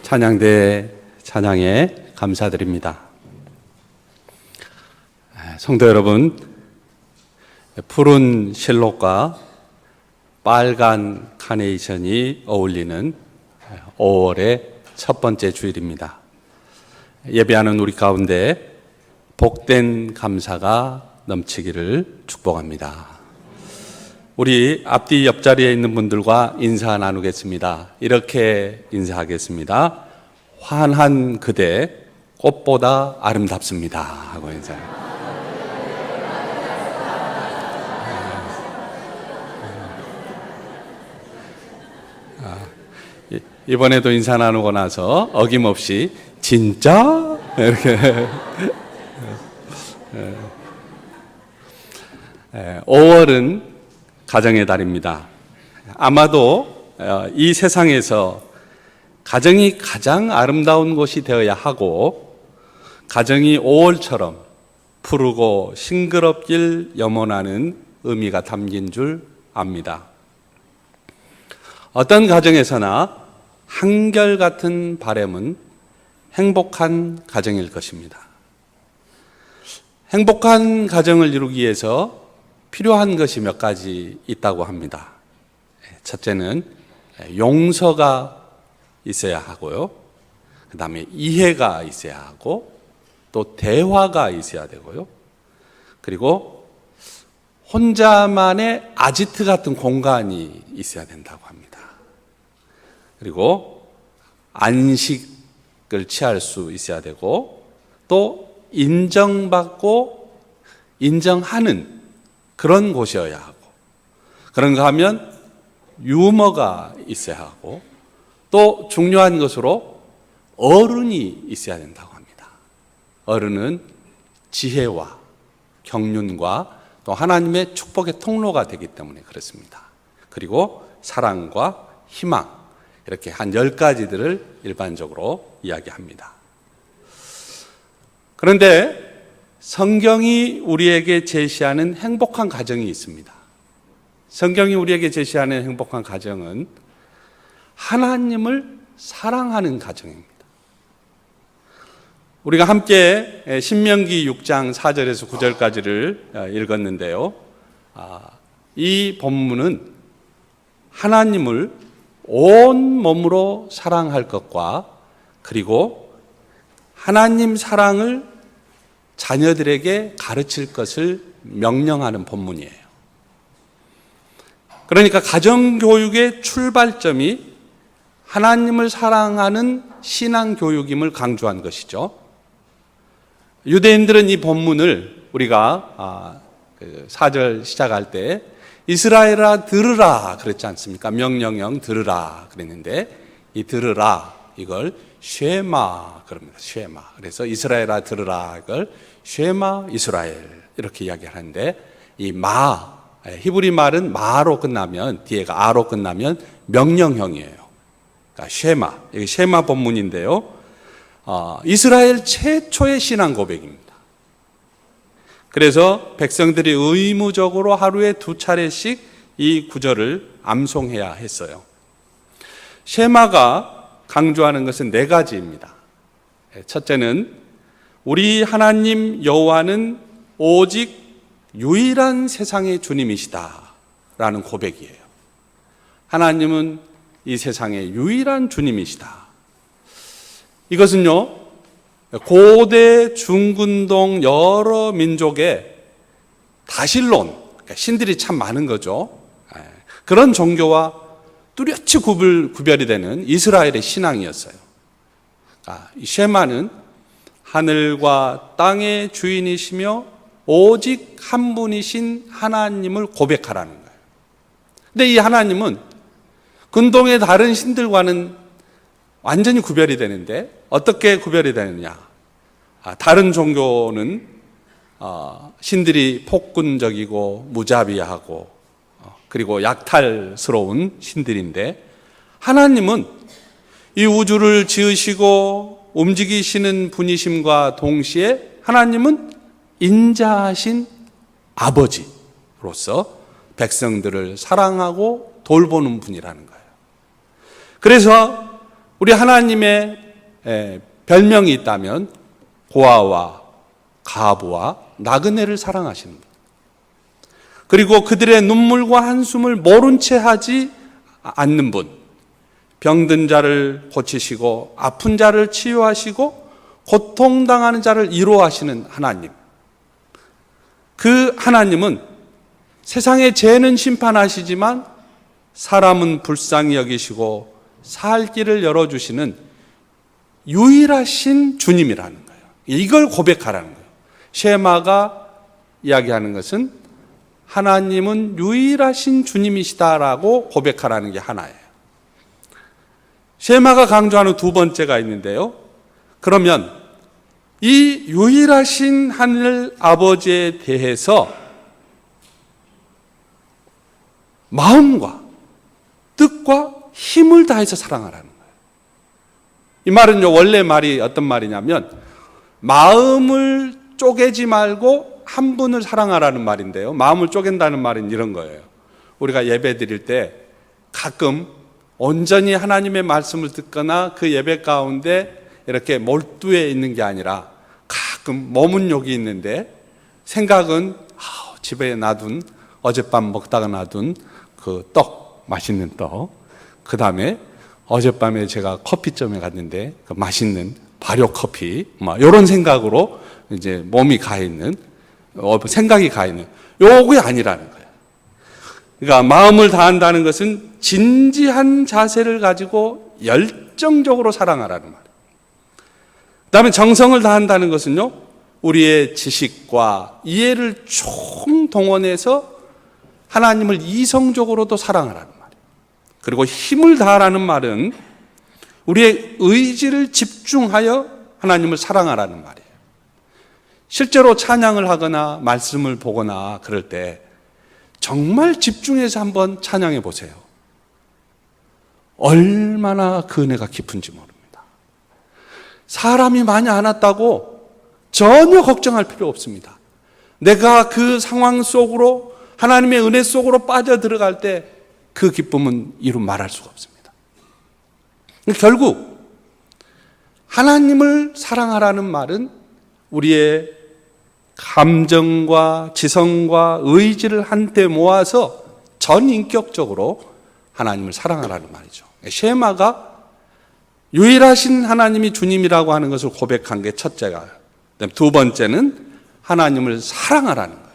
찬양대 찬양에 감사드립니다. 성도 여러분, 푸른 실록과 빨간 카네이션이 어울리는 5월의 첫 번째 주일입니다. 예배하는 우리 가운데 복된 감사가 넘치기를 축복합니다. 우리 앞뒤 옆자리에 있는 분들과 인사 나누겠습니다. 이렇게 인사하겠습니다. 환한 그대 꽃보다 아름답습니다 하고 인사해요. 이번에도 인사 나누고 나서 어김없이 진짜? 이렇게 5월은 가정의 달입니다. 아마도 이 세상에서 가정이 가장 아름다운 곳이 되어야 하고 가정이 5월처럼 푸르고 싱그럽길 염원하는 의미가 담긴 줄 압니다. 어떤 가정에서나 한결같은 바람은 행복한 가정일 것입니다. 행복한 가정을 이루기 위해서 필요한 것이 몇 가지 있다고 합니다. 첫째는 용서가 있어야 하고요. 그 다음에 이해가 있어야 하고 또 대화가 있어야 되고요. 그리고 혼자만의 아지트 같은 공간이 있어야 된다고 합니다. 그리고 안식을 취할 수 있어야 되고 또 인정받고 인정하는 그런 곳이어야 하고 그런가 하면 유머가 있어야 하고 또 중요한 것으로 어른이 있어야 된다고 합니다. 어른은 지혜와 경륜과 또 하나님의 축복의 통로가 되기 때문에 그렇습니다. 그리고 사랑과 희망 이렇게 한 10가지들을 일반적으로 이야기합니다. 그런데 성경이 우리에게 제시하는 행복한 가정이 있습니다. 성경이 우리에게 제시하는 행복한 가정은 하나님을 사랑하는 가정입니다. 우리가 함께 신명기 6장 4절에서 9절까지를 읽었는데요. 이 본문은 하나님을 온 몸으로 사랑할 것과 그리고 하나님 사랑을 자녀들에게 가르칠 것을 명령하는 본문이에요. 그러니까 가정교육의 출발점이 하나님을 사랑하는 신앙교육임을 강조한 것이죠. 유대인들은 이 본문을 우리가 4절 시작할 때 이스라엘아 들으라 그랬지 않습니까? 명령형 들으라 그랬는데 이 들으라 이걸 쉐마 그럽니다. 쉐마. 그래서 이스라엘아 들으라 이걸 쉐마 이스라엘 이렇게 이야기하는데 이 히브리 말은 마로 끝나면 뒤에가 아로 끝나면 명령형이에요. 그러니까 쉐마. 이게 쉐마 본문인데요. 이스라엘 최초의 신앙 고백입니다. 그래서 백성들이 의무적으로 하루에 2차례씩 이 구절을 암송해야 했어요. 쉐마가 강조하는 것은 4가지입니다. 첫째는 우리 하나님 여호와는 오직 유일한 세상의 주님이시다 라는 고백이에요. 하나님은 이 세상의 유일한 주님이시다. 이것은요 고대 중근동 여러 민족의 다신론, 그러니까 신들이 참 많은 거죠. 그런 종교와 뚜렷이 구별이 되는 이스라엘의 신앙이었어요. 이 쉐마는 하늘과 땅의 주인이시며 오직 한 분이신 하나님을 고백하라는 거예요. 근데 이 하나님은 근동의 다른 신들과는 완전히 구별이 되는데 어떻게 구별이 되느냐? 다른 종교는 신들이 폭군적이고 무자비하고 그리고 약탈스러운 신들인데 하나님은 이 우주를 지으시고 움직이시는 분이심과 동시에 하나님은 인자하신 아버지로서 백성들을 사랑하고 돌보는 분이라는 거예요. 그래서 우리 하나님의 별명이 있다면 고아와 가부와 나그네를 사랑하시는 분, 그리고 그들의 눈물과 한숨을 모른 채 하지 않는 분, 병든 자를 고치시고 아픈 자를 치유하시고 고통당하는 자를 위로하시는 하나님, 그 하나님은 세상의 죄는 심판하시지만 사람은 불쌍히 여기시고 살 길을 열어주시는 유일하신 주님이라는 거예요. 이걸 고백하라는 거예요. 쉐마가 이야기하는 것은 하나님은 유일하신 주님이시다라고 고백하라는 게 하나예요. 쉐마가 강조하는 두 번째가 있는데요. 그러면 이 유일하신 하늘 아버지에 대해서 마음과 뜻과 힘을 다해서 사랑하라는 거예요. 이 말은요, 원래 말이 어떤 말이냐면 마음을 쪼개지 말고 한 분을 사랑하라는 말인데요. 마음을 쪼갠다는 말은 이런 거예요. 우리가 예배 드릴 때 가끔 온전히 하나님의 말씀을 듣거나 그 예배 가운데 이렇게 몰두해 있는 게 아니라 가끔 몸은 여기 있는데 생각은 집에 놔둔, 어젯밤 먹다가 놔둔 그 떡, 맛있는 떡, 그 다음에 어젯밤에 제가 커피점에 갔는데 그 맛있는 발효 커피, 이런 생각으로 이제 몸이 가 있는, 생각이 가 있는, 요게 아니라는 거예요. 그러니까 마음을 다한다는 것은 진지한 자세를 가지고 열정적으로 사랑하라는 말이에요. 그 다음에 정성을 다한다는 것은요, 우리의 지식과 이해를 총동원해서 하나님을 이성적으로도 사랑하라는 말이에요. 그리고 힘을 다하라는 말은 우리의 의지를 집중하여 하나님을 사랑하라는 말이에요. 실제로 찬양을 하거나 말씀을 보거나 그럴 때 정말 집중해서 한번 찬양해 보세요. 얼마나 그 은혜가 깊은지 모릅니다. 사람이 많이 안 왔다고 전혀 걱정할 필요 없습니다. 내가 그 상황 속으로, 하나님의 은혜 속으로 빠져 들어갈 때 그 기쁨은 이루 말할 수가 없습니다. 결국 하나님을 사랑하라는 말은 우리의 감정과 지성과 의지를 한데 모아서 전인격적으로 하나님을 사랑하라는 말이죠. 쉐마가 유일하신 하나님이 주님이라고 하는 것을 고백한 게 첫째가, 두 번째는 하나님을 사랑하라는 거예요.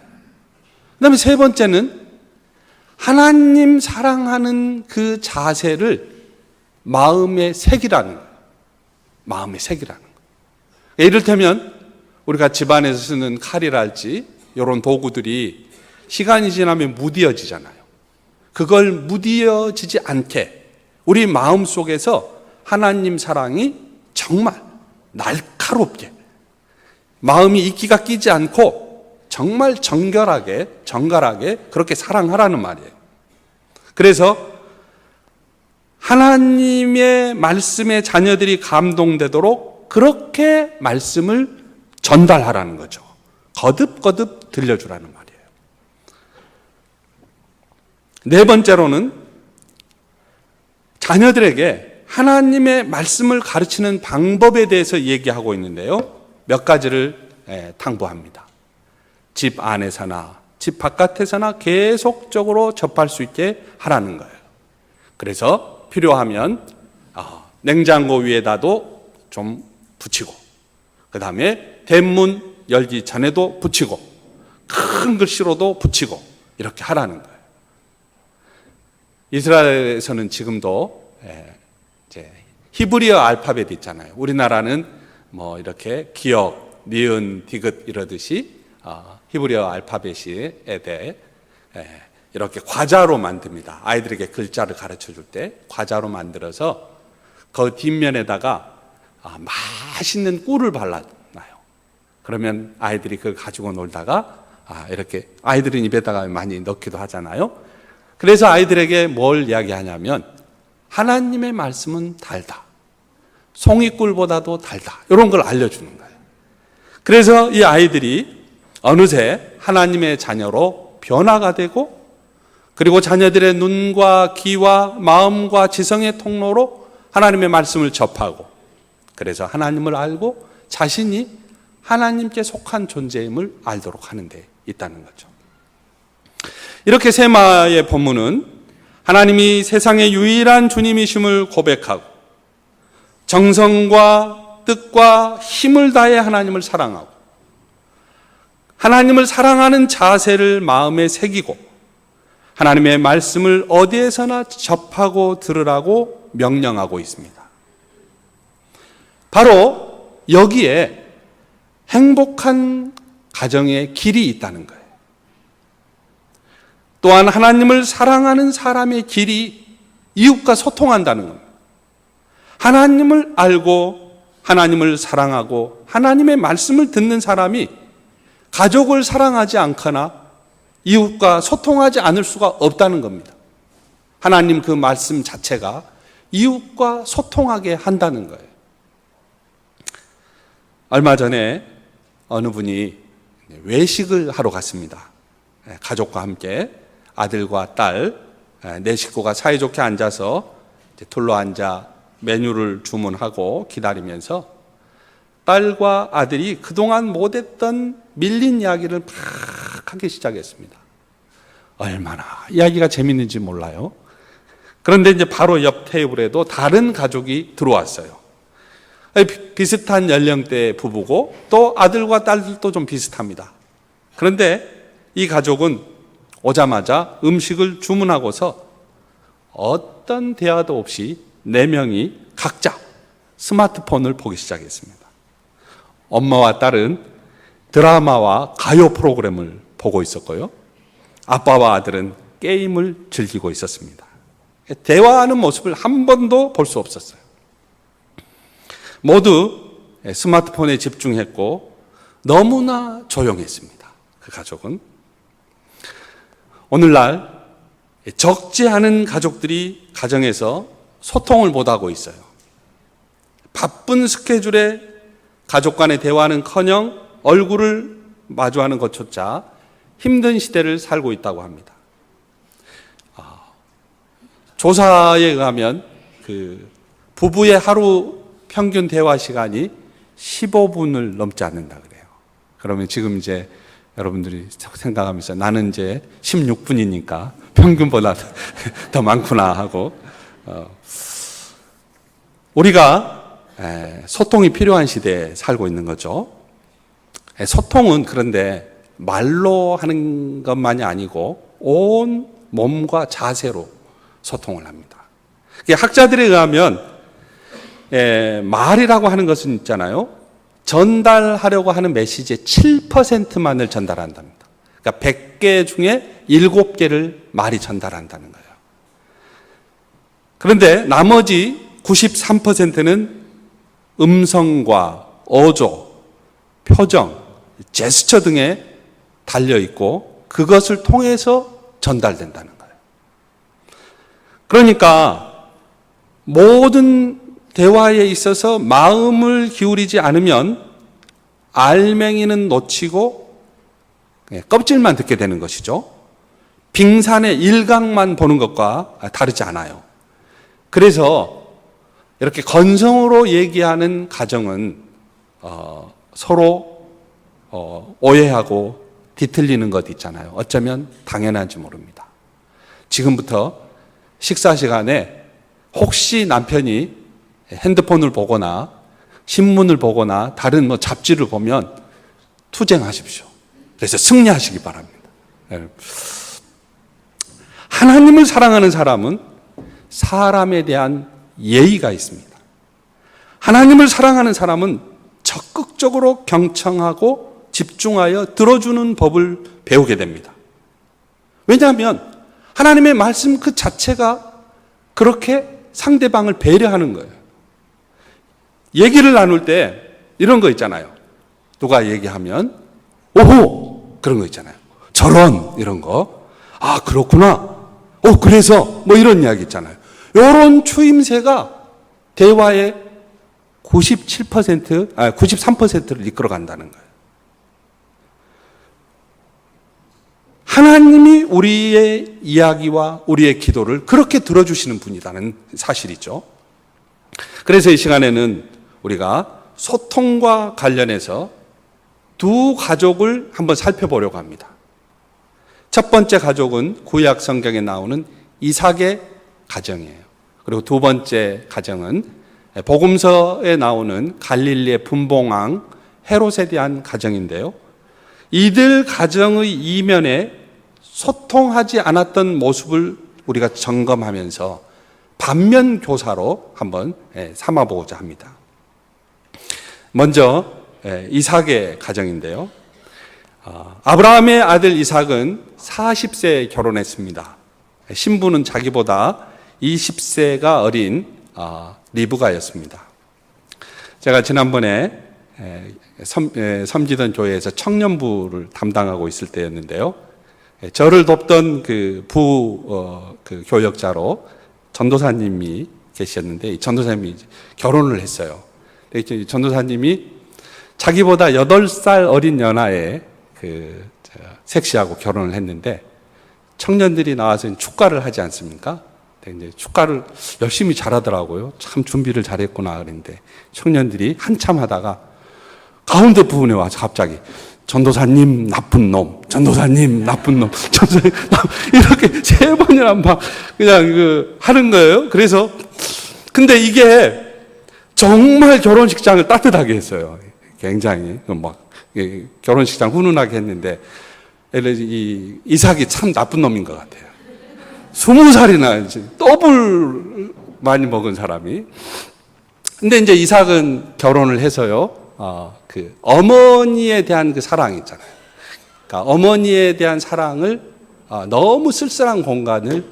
그 다음에 세 번째는 하나님 사랑하는 그 자세를 마음에 새기라는 거예요. 마음에 새기라는 거예요. 이를테면 우리가 집안에서 쓰는 칼이랄지 이런 도구들이 시간이 지나면 무디어지잖아요. 그걸 무디어지지 않게 우리 마음 속에서 하나님 사랑이 정말 날카롭게, 마음이 이끼가 끼지 않고 정말 정갈하게 그렇게 사랑하라는 말이에요. 그래서 하나님의 말씀에 자녀들이 감동되도록 그렇게 말씀을 전달하라는 거죠. 거듭거듭 들려주라는 말이에요. 네 번째로는 자녀들에게 하나님의 말씀을 가르치는 방법에 대해서 얘기하고 있는데요. 몇 가지를 당부합니다. 집 안에서나 집 바깥에서나 계속적으로 접할 수 있게 하라는 거예요. 그래서 필요하면 냉장고 위에다도 좀 붙이고, 그 다음에 대문 열기 전에도 붙이고, 큰 글씨로도 붙이고, 이렇게 하라는 거예요. 이스라엘에서는 지금도 이제 히브리어 알파벳 있잖아요. 우리나라는 뭐 이렇게 기역, 니은, 디귿 이러듯이 히브리어 알파벳에 대해 이렇게 과자로 만듭니다. 아이들에게 글자를 가르쳐 줄 때 과자로 만들어서 그 뒷면에다가 맛있는 꿀을 발라놔요. 그러면 아이들이 그걸 가지고 놀다가 이렇게 아이들은 입에다가 많이 넣기도 하잖아요. 그래서 아이들에게 뭘 이야기하냐면 하나님의 말씀은 달다, 송이꿀보다도 달다, 이런 걸 알려주는 거예요. 그래서 이 아이들이 어느새 하나님의 자녀로 변화가 되고, 그리고 자녀들의 눈과 귀와 마음과 지성의 통로로 하나님의 말씀을 접하고, 그래서 하나님을 알고 자신이 하나님께 속한 존재임을 알도록 하는 데 있다는 거죠. 이렇게 세마의 본문은 하나님이 세상의 유일한 주님이심을 고백하고 정성과 뜻과 힘을 다해 하나님을 사랑하고 하나님을 사랑하는 자세를 마음에 새기고 하나님의 말씀을 어디에서나 접하고 들으라고 명령하고 있습니다. 바로 여기에 행복한 가정의 길이 있다는 거예요. 또한 하나님을 사랑하는 사람의 길이 이웃과 소통한다는 겁니다. 하나님을 알고 하나님을 사랑하고 하나님의 말씀을 듣는 사람이 가족을 사랑하지 않거나 이웃과 소통하지 않을 수가 없다는 겁니다. 하나님 그 말씀 자체가 이웃과 소통하게 한다는 거예요. 얼마 전에 어느 분이 외식을 하러 갔습니다. 가족과 함께 아들과 딸, 네 식구가 사이좋게 앉아서 둘러앉아 메뉴를 주문하고 기다리면서 딸과 아들이 그동안 못했던 밀린 이야기를 막 하기 시작했습니다. 얼마나 이야기가 재밌는지 몰라요. 그런데 이제 바로 옆 테이블에도 다른 가족이 들어왔어요. 비슷한 연령대의 부부고 또 아들과 딸들도 좀 비슷합니다. 그런데 이 가족은 오자마자 음식을 주문하고서 어떤 대화도 없이 4명이 각자 스마트폰을 보기 시작했습니다. 엄마와 딸은 드라마와 가요 프로그램을 보고 있었고요. 아빠와 아들은 게임을 즐기고 있었습니다. 대화하는 모습을 한 번도 볼 수 없었어요. 모두 스마트폰에 집중했고 너무나 조용했습니다. 그 가족은. 오늘날 적지 않은 가족들이 가정에서 소통을 못하고 있어요. 바쁜 스케줄에 가족 간의 대화는커녕 얼굴을 마주하는 것조차 힘든 시대를 살고 있다고 합니다. 조사에 의하면 그 부부의 하루 평균 대화 시간이 15분을 넘지 않는다 그래요. 그러면 지금 이제 여러분들이 생각하면서 나는 이제 16분이니까 평균보다 더 많구나 하고, 우리가 소통이 필요한 시대에 살고 있는 거죠. 소통은 그런데 말로 하는 것만이 아니고 온 몸과 자세로 소통을 합니다. 학자들에 의하면 말이라고 하는 것은 있잖아요. 전달하려고 하는 메시지의 7%만을 전달한답니다. 그러니까 100개 중에 7개를 말이 전달한다는 거예요. 그런데 나머지 93%는 음성과 어조, 표정, 제스처 등에 달려있고 그것을 통해서 전달된다는 거예요. 그러니까 모든 대화에 있어서 마음을 기울이지 않으면 알맹이는 놓치고 껍질만 듣게 되는 것이죠. 빙산의 일각만 보는 것과 다르지 않아요. 그래서 이렇게 건성으로 얘기하는 가정은 서로 오해하고 뒤틀리는 것 있잖아요. 어쩌면 당연한지 모릅니다. 지금부터 식사 시간에 혹시 남편이 핸드폰을 보거나 신문을 보거나 다른 잡지를 보면 투쟁하십시오. 그래서 승리하시기 바랍니다. 하나님을 사랑하는 사람은 사람에 대한 예의가 있습니다. 하나님을 사랑하는 사람은 적극적으로 경청하고 집중하여 들어주는 법을 배우게 됩니다. 왜냐하면 하나님의 말씀 그 자체가 그렇게 상대방을 배려하는 거예요. 얘기를 나눌 때 이런 거 있잖아요. 누가 얘기하면 오호 그런 거 있잖아요. 저런 이런 거. 아 그렇구나. 그래서 이런 이야기 있잖아요. 이런 추임새가 대화의 93%를 이끌어 간다는 거예요. 하나님이 우리의 이야기와 우리의 기도를 그렇게 들어주시는 분이라는 사실이죠. 그래서 이 시간에는 우리가 소통과 관련해서 두 가족을 한번 살펴보려고 합니다. 첫 번째 가족은 구약 성경에 나오는 이삭의 가정이에요. 그리고 두 번째 가정은 복음서에 나오는 갈릴리의 분봉왕 헤롯에 대한 가정인데요. 이들 가정의 이면에 소통하지 않았던 모습을 우리가 점검하면서 반면 교사로 한번 삼아보고자 합니다. 먼저 이삭의 가정인데요. 아브라함의 아들 이삭은 40세에 결혼했습니다. 신부는 자기보다 20세가 어린 리브가였습니다. 제가 지난번에 섬기던 교회에서 청년부를 담당하고 있을 때였는데요. 저를 돕던 그 교역자로 전도사님이 계셨는데, 이 전도사님이 결혼을 했어요. 전도사님이 자기보다 8살 어린 연하의 색시하고 결혼을 했는데, 청년들이 나와서 축가를 하지 않습니까? 이제 축가를 열심히 잘하더라고요. 참 준비를 잘했구나 그랬는데, 청년들이 한참 하다가 가운데 부분에 와서 갑자기 전도사님 나쁜 놈, 전도사님 나쁜 놈, 전도사님 이렇게 3번이나 막 그냥 하는 거예요. 그래서 근데 이게 정말 결혼식장을 따뜻하게 했어요. 굉장히 막 결혼식장 훈훈하게 했는데, 이 이삭이 참 나쁜 놈인 것 같아요. 20살이나 더블 많이 먹은 사람이. 근데 이제 이삭은 결혼을 해서요. 어머니에 대한 그 사랑 있잖아요. 그러니까 어머니에 대한 사랑을 너무 쓸쓸한 공간을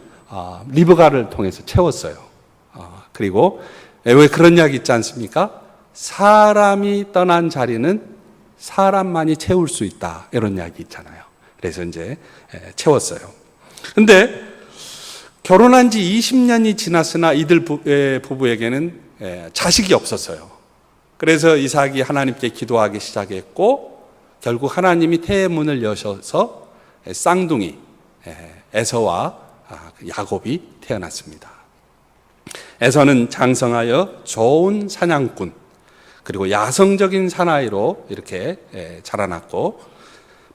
리브가를 통해서 채웠어요. 그리고 왜 그런 이야기 있지 않습니까? 사람이 떠난 자리는 사람만이 채울 수 있다. 이런 이야기 있잖아요. 그래서 이제 채웠어요. 근데 결혼한 지 20년이 지났으나 이들 부부에게는 자식이 없었어요. 그래서 이삭이 하나님께 기도하기 시작했고, 결국 하나님이 태문을 여셔서 쌍둥이 에서와 야곱이 태어났습니다. 에서는 장성하여 좋은 사냥꾼, 그리고 야성적인 사나이로 이렇게 자라났고,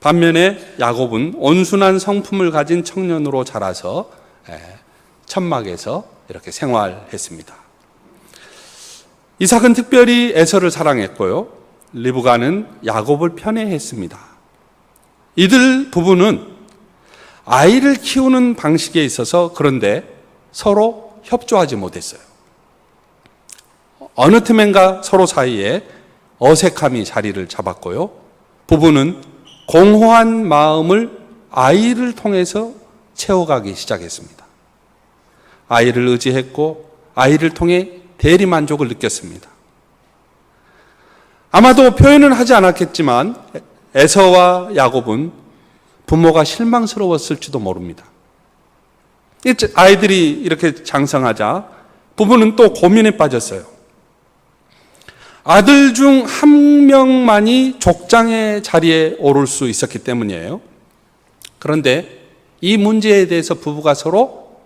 반면에 야곱은 온순한 성품을 가진 청년으로 자라서 천막에서 이렇게 생활했습니다. 이삭은 특별히 에서를 사랑했고요. 리브가는 야곱을 편애했습니다. 이들 부부는 아이를 키우는 방식에 있어서 그런데 서로 협조하지 못했어요. 어느 틈엔가 서로 사이에 어색함이 자리를 잡았고요. 부부는 공허한 마음을 아이를 통해서 채워가기 시작했습니다. 아이를 의지했고 아이를 통해 대리만족을 느꼈습니다. 아마도 표현은 하지 않았겠지만 에서와 야곱은 부모가 실망스러웠을지도 모릅니다. 아이들이 이렇게 장성하자 부부는 또 고민에 빠졌어요. 아들 중 한 명만이 족장의 자리에 오를 수 있었기 때문이에요. 그런데 이 문제에 대해서 부부가 서로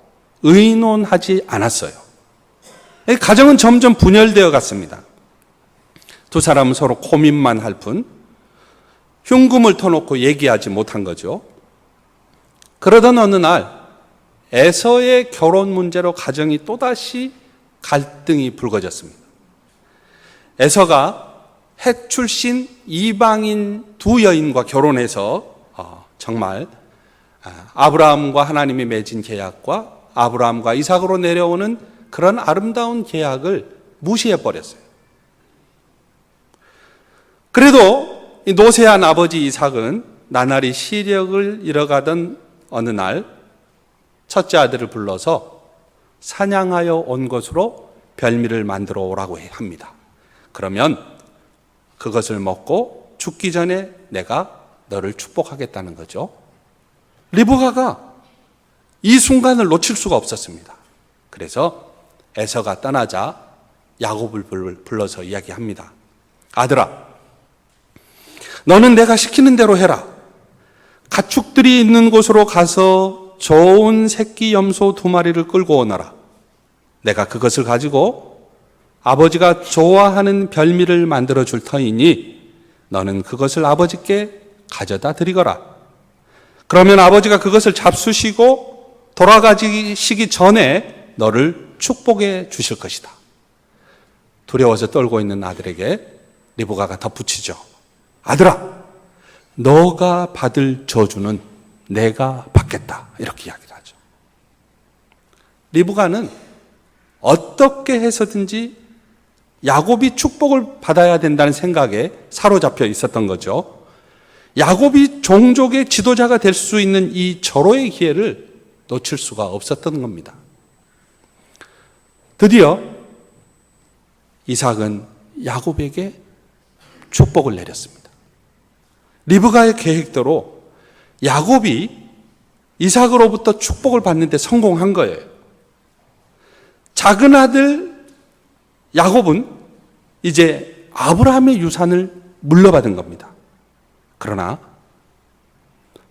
의논하지 않았어요. 가정은 점점 분열되어 갔습니다. 두 사람은 서로 고민만 할 뿐 흉금을 터놓고 얘기하지 못한 거죠. 그러던 어느 날 에서의 결혼 문제로 가정이 또다시 갈등이 불거졌습니다. 에서가 헷 출신 이방인 두 여인과 결혼해서 정말 아브라함과 하나님이 맺은 계약과 아브라함과 이삭으로 내려오는 그런 아름다운 계약을 무시해버렸어요. 그래도 이 노쇠한 아버지 이삭은 나날이 시력을 잃어가던 어느 날 첫째 아들을 불러서 사냥하여 온 것으로 별미를 만들어 오라고 합니다. 그러면 그것을 먹고 죽기 전에 내가 너를 축복하겠다는 거죠. 리브가가 이 순간을 놓칠 수가 없었습니다. 그래서 에서가 떠나자 야곱을 불러서 이야기합니다. 아들아, 너는 내가 시키는 대로 해라. 가축들이 있는 곳으로 가서 좋은 새끼 염소 2마리를 끌고 오너라. 내가 그것을 가지고 아버지가 좋아하는 별미를 만들어 줄 터이니 너는 그것을 아버지께 가져다 드리거라. 그러면 아버지가 그것을 잡수시고 돌아가시기 전에 너를 축복해 주실 것이다. 두려워서 떨고 있는 아들에게 리브가가 덧붙이죠. 아들아, 너가 받을 저주는 내가 받겠다. 이렇게 이야기를 하죠. 리브가는 어떻게 해서든지 야곱이 축복을 받아야 된다는 생각에 사로잡혀 있었던 거죠. 야곱이 종족의 지도자가 될 수 있는 이 절호의 기회를 놓칠 수가 없었던 겁니다. 드디어 이삭은 야곱에게 축복을 내렸습니다. 리브가의 계획대로 야곱이 이삭으로부터 축복을 받는 데 성공한 거예요. 작은 아들 야곱은 이제 아브라함의 유산을 물려받은 겁니다. 그러나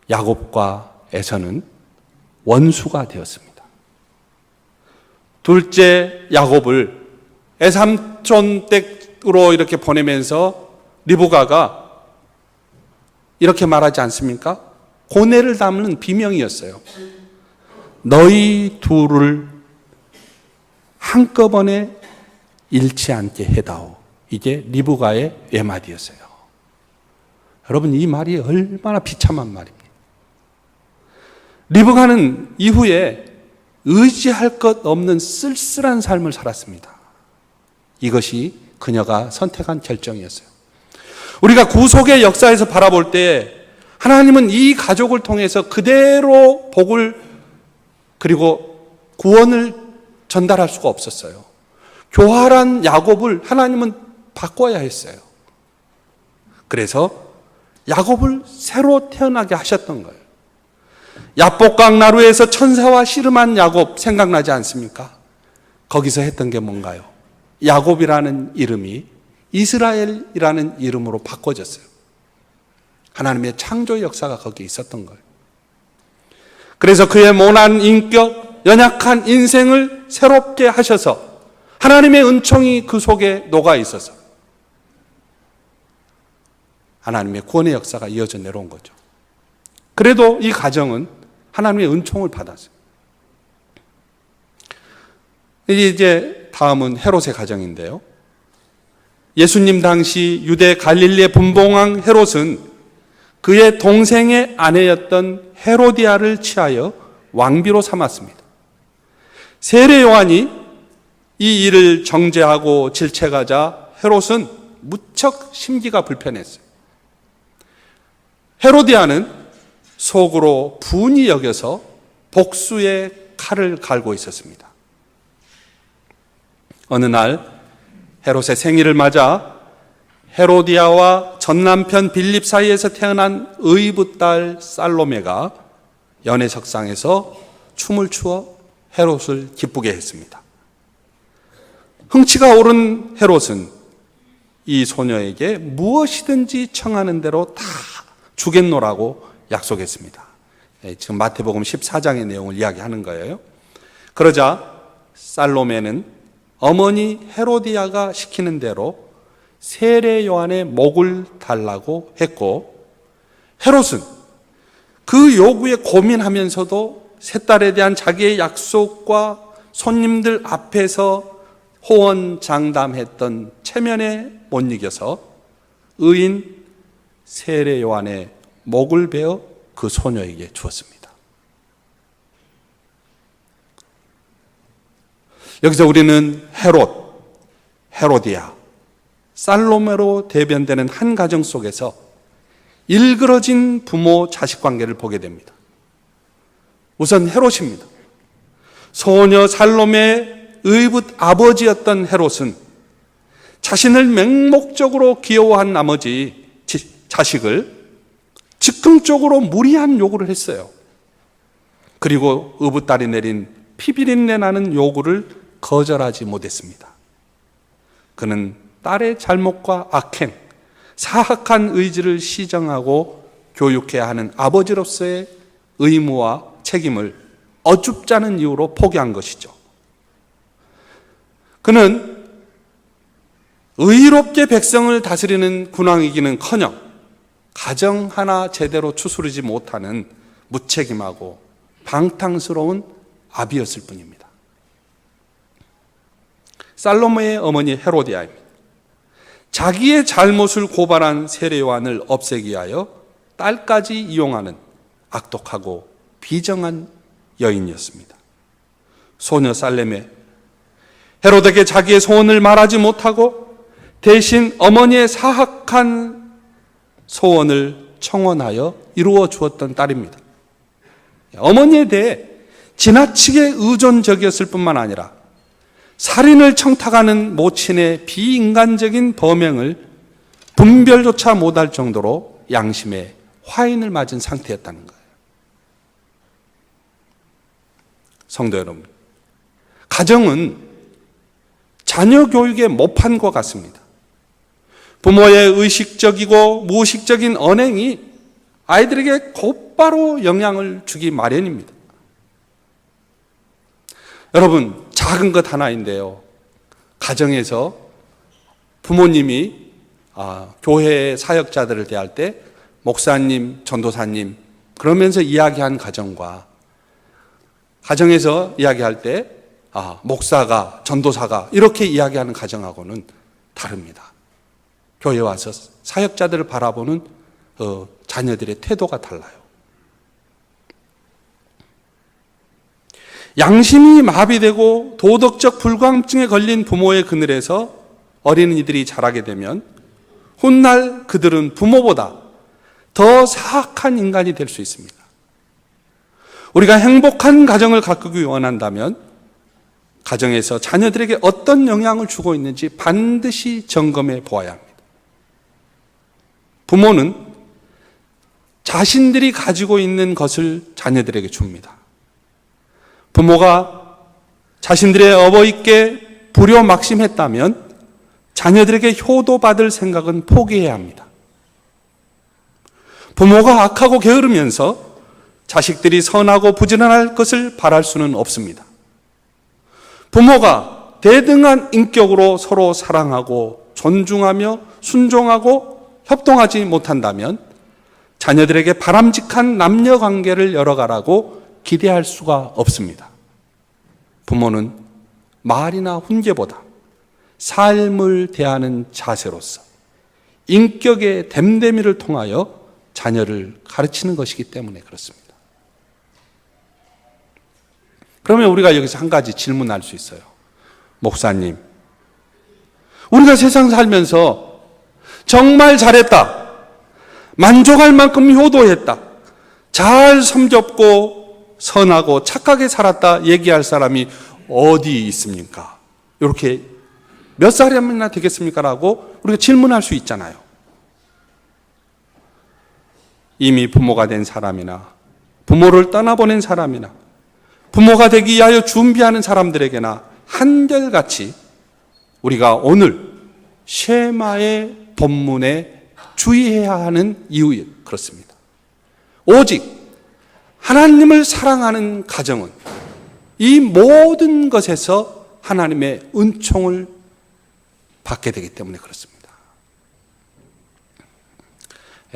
야곱과 에서는 원수가 되었습니다. 둘째 야곱을 애삼촌 댁으로 이렇게 보내면서 리브가가 이렇게 말하지 않습니까? 고뇌를 담는 비명이었어요. 너희 둘을 한꺼번에 잃지 않게 해다오. 이게 리브가의 외마디였어요. 여러분, 이 말이 얼마나 비참한 말입니다. 리브가는 이후에 의지할 것 없는 쓸쓸한 삶을 살았습니다. 이것이 그녀가 선택한 결정이었어요. 우리가 구속의 역사에서 바라볼 때 하나님은 이 가족을 통해서 그대로 복을 그리고 구원을 전달할 수가 없었어요. 교활한 야곱을 하나님은 바꿔야 했어요. 그래서 야곱을 새로 태어나게 하셨던 거예요. 야복강 나루에서 천사와 씨름한 야곱 생각나지 않습니까? 거기서 했던 게 뭔가요? 야곱이라는 이름이 이스라엘이라는 이름으로 바꿔졌어요. 하나님의 창조 역사가 거기에 있었던 거예요. 그래서 그의 모난 인격, 연약한 인생을 새롭게 하셔서 하나님의 은총이 그 속에 녹아 있어서 하나님의 구원의 역사가 이어져 내려온 거죠. 그래도 이 가정은 하나님의 은총을 받았어요. 이제 다음은 헤롯의 가정인데요. 예수님 당시 유대 갈릴리의 분봉왕 헤롯은 그의 동생의 아내였던 헤로디아를 취하여 왕비로 삼았습니다. 세례 요한이 이 일을 정죄하고 질책하자 헤롯은 무척 심기가 불편했어요. 헤로디아는 속으로 분이 여겨서 복수의 칼을 갈고 있었습니다. 어느 날 헤롯의 생일을 맞아 헤로디아와 전남편 빌립 사이에서 태어난 의붓 딸 살로메가 연회석상에서 춤을 추어 헤롯을 기쁘게 했습니다. 흥치가 오른 헤롯은 이 소녀에게 무엇이든지 청하는 대로 다 주겠노라고 약속했습니다. 지금 마태복음 14장의 내용을 이야기하는 거예요. 그러자 살로메는 어머니 헤로디아가 시키는 대로 세례 요한의 목을 달라고 했고, 헤롯은 그 요구에 고민하면서도 새 딸에 대한 자기의 약속과 손님들 앞에서 호언장담했던 체면에 못 이겨서 의인 세례 요한의 목을 베어 그 소녀에게 주었습니다. 여기서 우리는 헤롯, 헤로디아, 살로메로 대변되는 한 가정 속에서 일그러진 부모 자식 관계를 보게 됩니다. 우선 헤롯입니다. 소녀 살로메의 의붓 아버지였던 헤롯은 자신을 맹목적으로 귀여워한 나머지 자식을 즉흥적으로 무리한 요구를 했어요. 그리고 의붓딸이 내린 피비린내 나는 요구를 거절하지 못했습니다. 그는 딸의 잘못과 악행, 사악한 의지를 시정하고 교육해야 하는 아버지로서의 의무와 책임을 어줍잖은 이유로 포기한 것이죠. 그는 의롭게 백성을 다스리는 군왕이기는커녕 가정 하나 제대로 추스르지 못하는 무책임하고 방탕스러운 아비였을 뿐입니다. 살로메의 어머니 헤로디아입니다. 자기의 잘못을 고발한 세례요한을 없애기 위하여 딸까지 이용하는 악독하고 비정한 여인이었습니다. 소녀 살레메, 헤롯에게 자기의 소원을 말하지 못하고 대신 어머니의 사악한 소원을 청원하여 이루어 주었던 딸입니다. 어머니에 대해 지나치게 의존적이었을 뿐만 아니라 살인을 청탁하는 모친의 비인간적인 범행을 분별조차 못할 정도로 양심에 화인을 맞은 상태였다는 거예요. 성도 여러분, 가정은 자녀 교육의 모판과 같습니다. 부모의 의식적이고 무의식적인 언행이 아이들에게 곧바로 영향을 주기 마련입니다. 여러분, 작은 것 하나인데요. 가정에서 부모님이 교회의 사역자들을 대할 때 목사님, 전도사님 그러면서 이야기한 가정과 가정에서 이야기할 때 목사가, 전도사가 이렇게 이야기하는 가정하고는 다릅니다. 교회에 와서 사역자들을 바라보는 자녀들의 태도가 달라요. 양심이 마비되고 도덕적 불감증에 걸린 부모의 그늘에서 어린이들이 자라게 되면 훗날 그들은 부모보다 더 사악한 인간이 될 수 있습니다. 우리가 행복한 가정을 가꾸기 원한다면 가정에서 자녀들에게 어떤 영향을 주고 있는지 반드시 점검해 보아야 합니다. 부모는 자신들이 가지고 있는 것을 자녀들에게 줍니다. 부모가 자신들의 어버이께 불효막심했다면 자녀들에게 효도받을 생각은 포기해야 합니다. 부모가 악하고 게으르면서 자식들이 선하고 부지런할 것을 바랄 수는 없습니다. 부모가 대등한 인격으로 서로 사랑하고 존중하며 순종하고 협동하지 못한다면 자녀들에게 바람직한 남녀 관계를 열어가라고 기대할 수가 없습니다. 부모는 말이나 훈계보다 삶을 대하는 자세로서 인격의 됨됨이를 통하여 자녀를 가르치는 것이기 때문에 그렇습니다. 그러면 우리가 여기서 한 가지 질문할 수 있어요. 목사님, 우리가 세상 살면서 정말 잘했다, 만족할 만큼 효도했다, 잘 섬겼고 선하고 착하게 살았다 얘기할 사람이 어디 있습니까? 이렇게 몇 사람이나 되겠습니까? 라고 우리가 질문할 수 있잖아요. 이미 부모가 된 사람이나 부모를 떠나보낸 사람이나 부모가 되기 위하여 준비하는 사람들에게나 한결같이 우리가 오늘 쉐마의 본문에 주의해야 하는 이유 그렇습니다. 오직 하나님을 사랑하는 가정은 이 모든 것에서 하나님의 은총을 받게 되기 때문에 그렇습니다.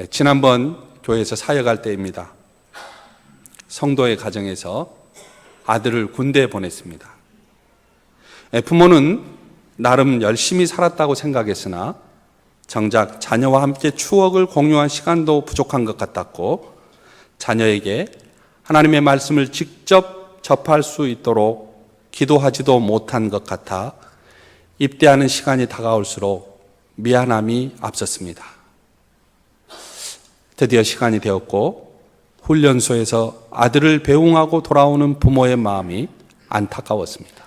지난번 교회에서 사역할 때입니다. 성도의 가정에서 아들을 군대에 보냈습니다. 부모는 나름 열심히 살았다고 생각했으나 정작 자녀와 함께 추억을 공유한 시간도 부족한 것 같았고 자녀에게 하나님의 말씀을 직접 접할 수 있도록 기도하지도 못한 것 같아 입대하는 시간이 다가올수록 미안함이 앞섰습니다. 드디어 시간이 되었고 훈련소에서 아들을 배웅하고 돌아오는 부모의 마음이 안타까웠습니다.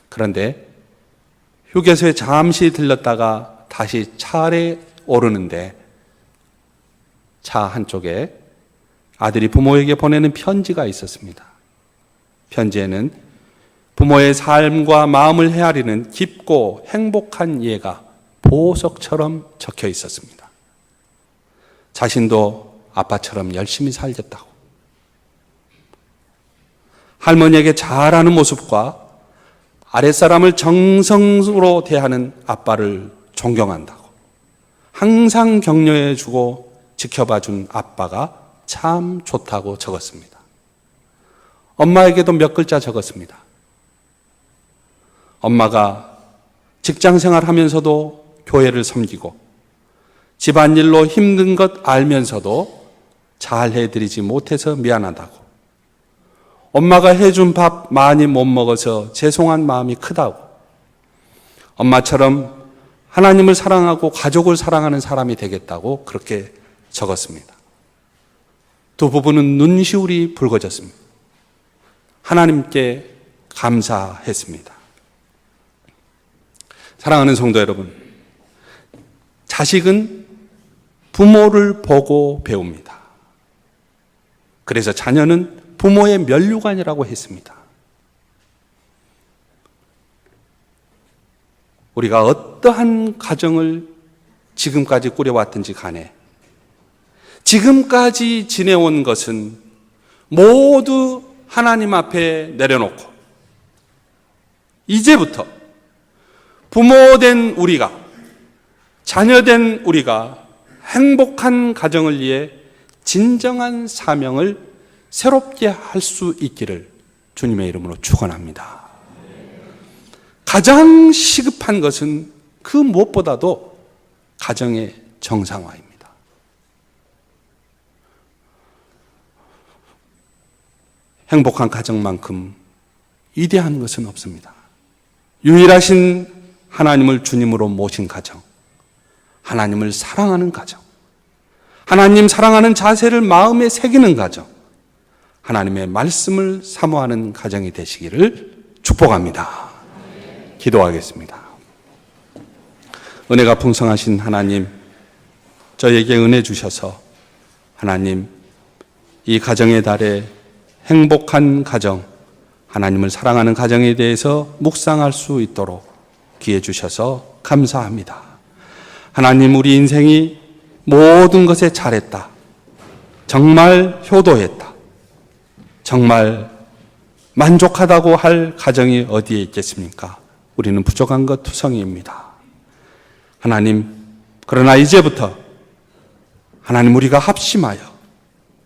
그런데 휴게소에 잠시 들렀다가 다시 차에 오르는데 차 한쪽에 아들이 부모에게 보내는 편지가 있었습니다. 편지에는 부모의 삶과 마음을 헤아리는 깊고 행복한 예가 보석처럼 적혀 있었습니다. 자신도 아빠처럼 열심히 살겠다고, 할머니에게 잘하는 모습과 아랫사람을 정성으로 대하는 아빠를 존경한다고, 항상 격려해주고 지켜봐준 아빠가 참 좋다고 적었습니다. 엄마에게도 몇 글자 적었습니다. 엄마가 직장생활 하면서도 교회를 섬기고 집안일로 힘든 것 알면서도 잘 해드리지 못해서 미안하다고, 엄마가 해준 밥 많이 못 먹어서 죄송한 마음이 크다고, 엄마처럼 하나님을 사랑하고 가족을 사랑하는 사람이 되겠다고 그렇게 적었습니다. 두 부부는 눈시울이 붉어졌습니다. 하나님께 감사했습니다. 사랑하는 성도 여러분, 자식은 부모를 보고 배웁니다. 그래서 자녀는 부모의 면류관이라고 했습니다. 우리가 어떠한 가정을 지금까지 꾸려왔든지 간에 지금까지 지내온 것은 모두 하나님 앞에 내려놓고 이제부터 부모된 우리가, 자녀된 우리가 행복한 가정을 위해 진정한 사명을 새롭게 할 수 있기를 주님의 이름으로 축원합니다. 가장 시급한 것은 그 무엇보다도 가정의 정상화입니다. 행복한 가정만큼 위대한 것은 없습니다. 유일하신 하나님을 주님으로 모신 가정, 하나님을 사랑하는 가정, 하나님 사랑하는 자세를 마음에 새기는 가정, 하나님의 말씀을 사모하는 가정이 되시기를 축복합니다. 기도하겠습니다. 은혜가 풍성하신 하나님, 저에게 은혜 주셔서 하나님, 이 가정의 달에 행복한 가정, 하나님을 사랑하는 가정에 대해서 묵상할 수 있도록 기회 주셔서 감사합니다. 하나님, 우리 인생이 모든 것에 잘했다, 정말 효도했다, 정말 만족하다고 할 가정이 어디에 있겠습니까? 우리는 부족한 것 투성이입니다. 하나님, 그러나 이제부터 하나님, 우리가 합심하여,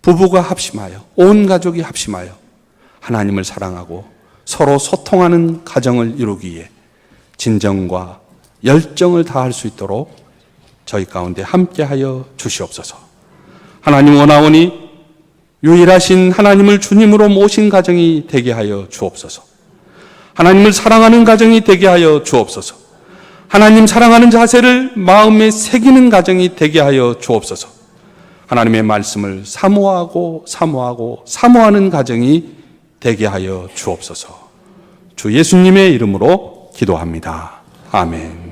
부부가 합심하여, 온 가족이 합심하여 하나님을 사랑하고 서로 소통하는 가정을 이루기 위해 진정과 열정을 다할 수 있도록 저희 가운데 함께하여 주시옵소서. 하나님, 원하오니 유일하신 하나님을 주님으로 모신 가정이 되게 하여 주옵소서. 하나님을 사랑하는 가정이 되게 하여 주옵소서. 하나님 사랑하는 자세를 마음에 새기는 가정이 되게 하여 주옵소서. 하나님의 말씀을 사모하는 가정이 되게 하여 주옵소서. 주 예수님의 이름으로 기도합니다. 아멘.